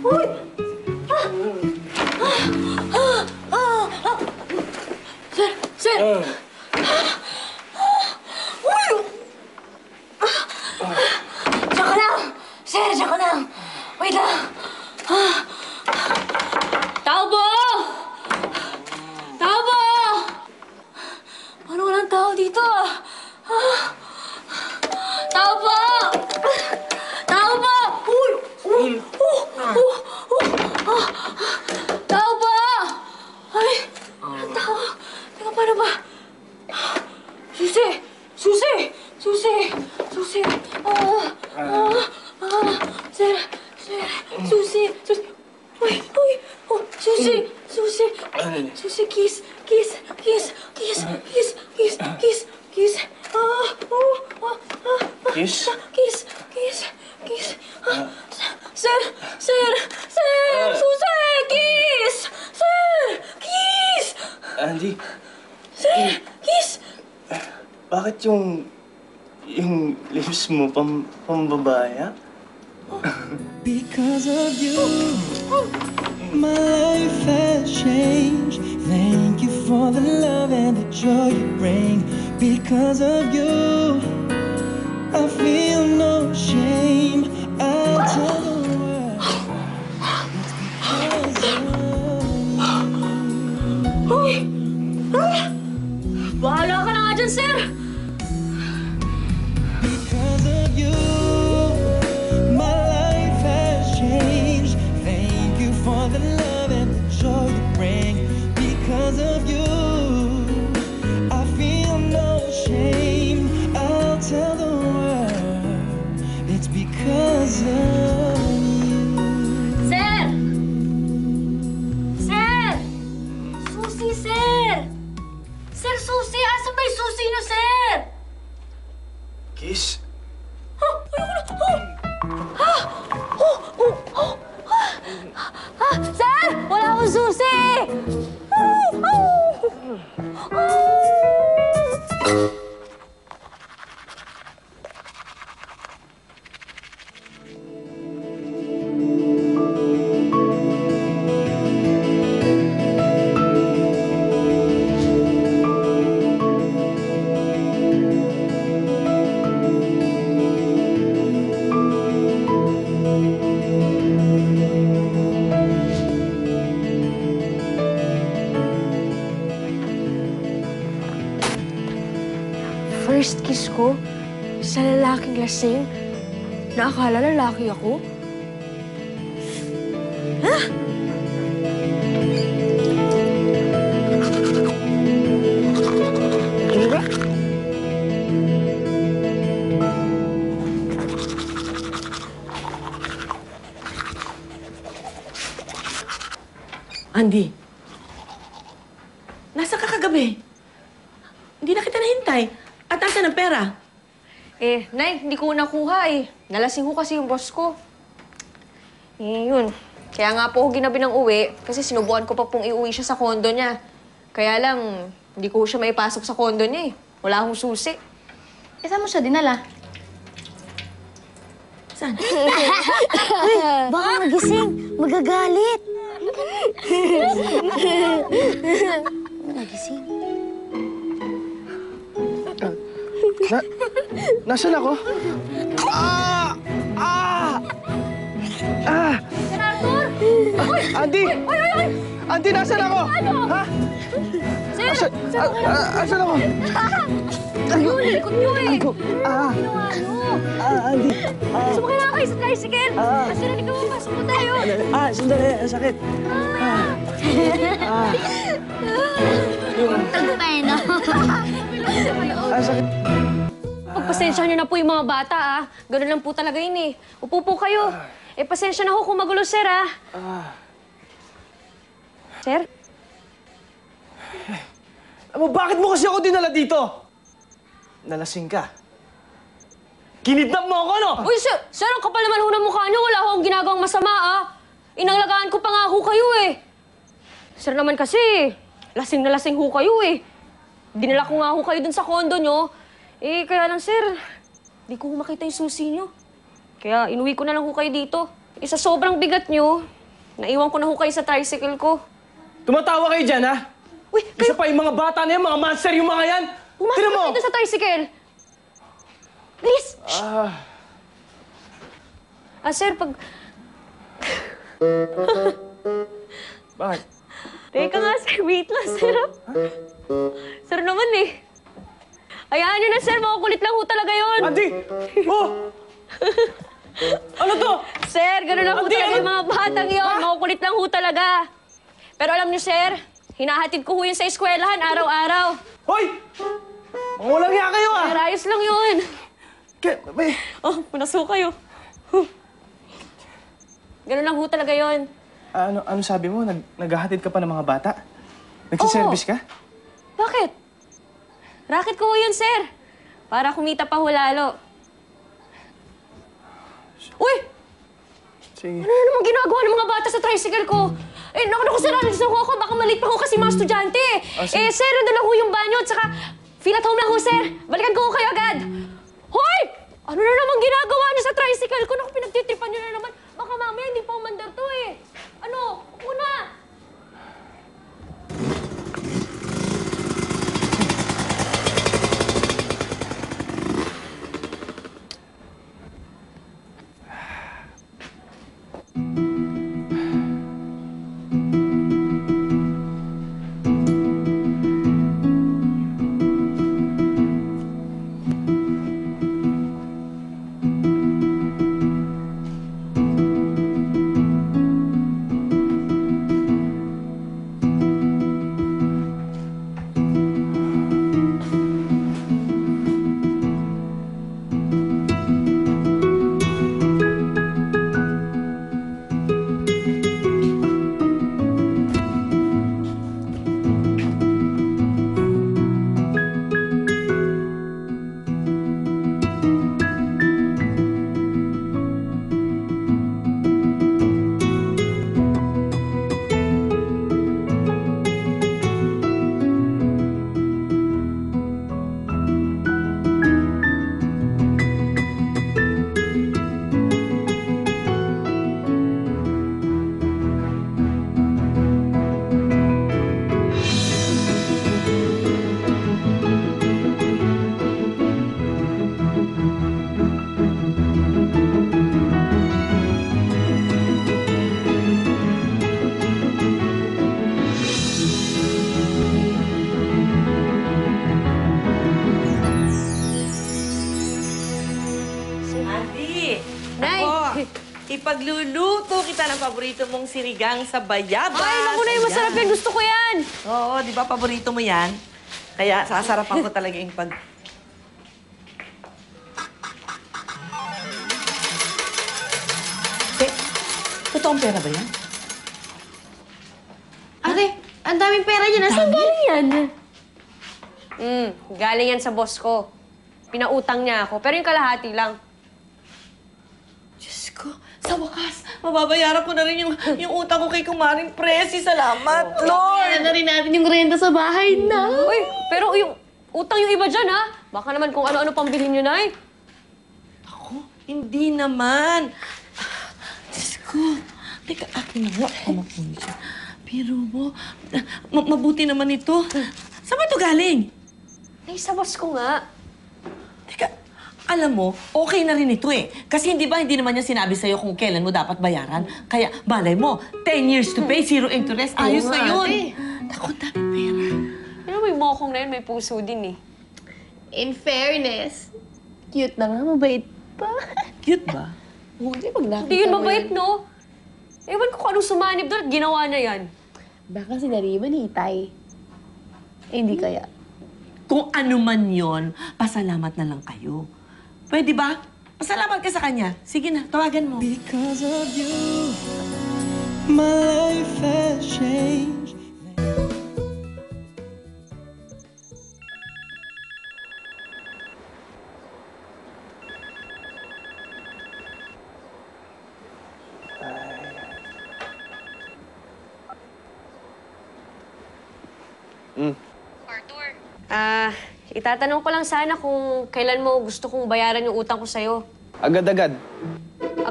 Uy! Sir! Sir! Uy! Diyan ka lang! Sir, diyan ka lang! Wait lang! Tao po! Tao po! Paano walang tao dito Tao po! Tao po! Uy! Tao po! Ay! Walang tao! Teka, paano ba? Susi! Susi! Susi! Susi! Sir! Sir! Susi! Susi! Uy! Uy! Oh, Susi! Susi! Susi, kiss! Kiss! Kiss! Kiss! Kiss! Kiss! Kiss! Kiss! Kiss? Kiss! Kiss! Kiss! Sir! Sir! Sir! Susi! Kiss! Sir! Kiss! Andy, Sir! Kiss! bakit yung lips mo pambabaya? Because of you, my life has changed. Thank you for the love and the joy you bring. Because of you, I feel no shame. I'll tell the world it's because of you. Uy! Bahala ka na nga dyan, sir! Because of you, my life has changed. Thank you for the love and the joy you bring. Because of you, I feel no shame. I'll tell the world it's because of you. Sir! Sir! Susi, sir! Sir, Susi! Asan ba yung susi niyo, sir? Kiss? Sir! Wala akong susi! First kiss ko sa lalaking lasing na akala lalaki ako? Ha? Andy, nasa ka kagabi? Hindi na kita nahintay. At nasa ng pera? Nay, hindi ko nakuha Nalasing ko kasi yung boss ko. Yun. Kaya nga po ako ginabi ng uwi kasi sinubukan ko pa pong iuwi siya sa kondo niya. Kaya lang, hindi ko siya maipasok sa kondo niya Wala akong susi. Saan mo siya dinala? Saan? Uy, baka magising. Magagalit. Magising. Nasaan ako? Sir Arthur! Andy! Andy, nasaan ako? Ano? Ha? Sir! Asan ako? Yun, likod niyo Andy. Sumakay na kayo sa tricycle! Kasi naligaw ang pasok mo tayo! Sandali. Ang sakit. Tagbay, no? Ang sakit. Pagpasensyahan niyo na po yung mga bata, Ganun lang po talaga yun, Upo po kayo. Pasensya na ho kung magulo, sir, Sir? Bakit mo kasi ako dinala dito? Nalasing ka. Kinidnap mo ako, no? Uy, sir! Sir, ang kapal naman ho ng mukha niyo. Wala akong ginagawang masama, Inanglagaan ko pa nga ho kayo, Sir naman kasi, lasing na lasing ho kayo, Dinala ko nga ho kayo dun sa kondo niyo. Kaya lang, sir, di ko makita yung susi niyo. Kaya inuwi ko na lang ho kayo dito. Sa sobrang bigat nyo, naiwan ko na ho kayo sa tricycle ko. Tumatawa kayo dyan, ha? Uy, Isa pa yung mga bata na yan, mga monster yung mga yan! pumasok Tignan na mo! kayo doon sa tricycle. Please! Sir, pag... Bakit? Teka nga, sir. Wait lang, sir. Sir naman eh. Hayaan nyo na, sir. Makukulit lang ho talaga yun. Andi! Oh! Ano to? Sir, gano'n lang ho Andi, talaga ano? yung mga batang yun. Makukulit lang ho talaga. Pero alam nyo, sir, hinahatid ko ho yun sa eskwelahan araw-araw. Hoy! Mga walang hiya kayo, ah! Sir, ayos lang yun. May... Oh, punaso kayo. Gano'n lang ho talaga yun. Ano sabi mo? Naghahatid ka pa ng mga bata? Nagsiservice ka? Bakit? Racket ko ho yun, sir. Para kumita pa ho lalo. Uy! Sige. Ano na naman ginagawa ng mga bata sa tricycle ko? Eh, naku, sir, alis na ho ako. Baka malate pa ho kasi mga estudyante. Sige. Sir, nandun lang ho yung banyo. At saka, feel at home lang ho, sir. Balikan ko ho kayo agad. Hoy! Ano na naman ginagawa niyo sa tricycle ko? Naku, pinagtitripan niyo na naman. Baka mamaya hindi pa umandar to eh. Ano? Una! Adi, Nay! ako, ipagluluto kita ng paborito mong sinigang sa bayabas. Ay, naku na yung masarap yan. Gusto ko yan. Oo, di ba paborito mo yan? Kaya sasarapan ko talaga yung pag... Totoong pera ba yan? Ate, ang daming pera niya. Nasaan galing yan? Galing yan sa boss ko. Pinautang niya ako, pero yung kalahati lang. Diyos ko, sa wakas, mababayaran ko na rin yung utang ko kay Kumaring Presi. Salamat, Lord! Kaya na rin natin yung renta sa bahay na. Uy, pero yung utang yung iba dyan, ha? Baka naman kung ano-ano pang bilhin nyo, Nay. Ako, hindi naman. Diyos ko, teka, akin na nga. Ano po siya? Pero mo, mabuti naman ito. Saan ba ito galing? Nay, sa boss ko nga. Teka, alam mo, okay na rin ito eh. Kasi hindi naman niya sinabi sa'yo kung kailan mo dapat bayaran. Kaya, balay mo, 10 years to pay, 0 interest. Ayos na yun. Ako, dami pera. Pero may mokong na yun, may puso din eh. In fairness, cute na nga, mabait pa. Cute ba? Hindi, pag nakita Hindi yun mo mabait, no? Ewan ko kung anong sumanib doon at ginawa na yan. Baka sinariban ni Itay. Eh, hindi kaya. Kung ano man yon, pasalamat na lang kayo. Pwede ba? Pasalamat ka sa kanya. Sige na, tawagan mo. Because of you, my life has changed. Itatanong ko lang sana kung kailan mo gusto kong bayaran yung utang ko sa'yo. Agad-agad.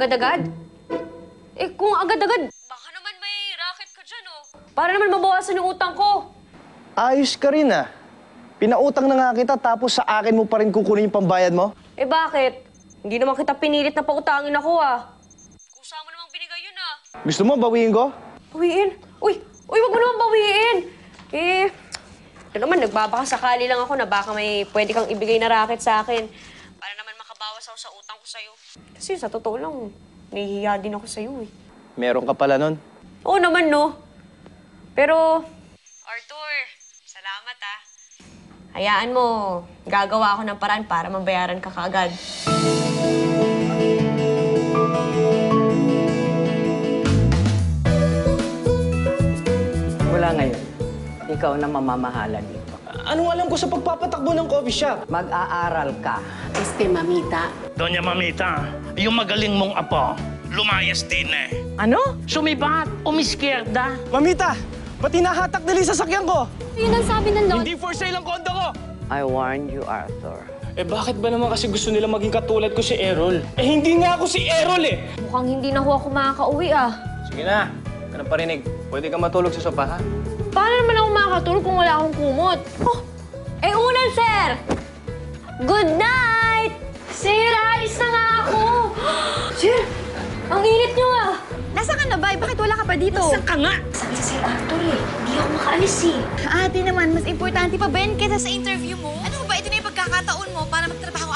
agad-agad? Eh, kung agad-agad, baka naman may racket ka dyan, oh. Para naman mabawasan yung utang ko. Ayos ka rin ah. Pinautang na nga kita tapos sa akin mo pa rin kukunin yung pambayad mo? Eh, bakit? Hindi naman kita pinilit na pautangin ako, ah. Kusa mo namang binigay yun, ah. Gusto mo bawiin ko? Bawiin? Uy, wag mo naman bawiin. Eh, ito naman, nagbabakasakali lang ako na baka may pwede kang ibigay na racket sa akin. Para naman makabawas ako sa utang ko sa'yo. Kasi sa totoo lang, nahihiya din ako sa'yo, eh. Meron ka pala nun. Oo naman, no? Pero, Arthur, salamat, ah. Hayaan mo, gagawa ako ng paraan para mabayaran ka kaagad. Mula ngayon, ikaw na mamamahala dito. Anong alam ko sa pagpapatakbo ng coffee shop? Mag-aaral ka. Mamita. Doña Mamita, yung magaling mong apo, lumayas din eh. Ano? Sumibat, umiskierda. Mamita, ba't hinahatak nila yung sasakyan ko? Yun ang sabi ng Hindi for sale ang kondo ko! I warned you, Arthur. Eh bakit ba naman kasi gusto nila maging katulad ko si Errol? Eh hindi nga ako si Errol eh! Mukhang hindi na ho ako makakauwi, ah. Sige na, ka ng parinig. Pwede ka matulog sa sopa, ha? Paano naman ako makakatulog kung wala akong kumot? Oh, eh unan, sir! Good night! Sir, alis na nga ako! Sir, ang init niyo, ah. Nasaan ka na, Bay? Bakit wala ka pa dito? Saan ka nga? Sabi sa Sir Arthur eh. Hindi ako makaalis eh. Ate naman, mas importante pa ba yan kaysa sa interview mo? Ano ba? Ito na yung pagkakataon mo para magtrabaho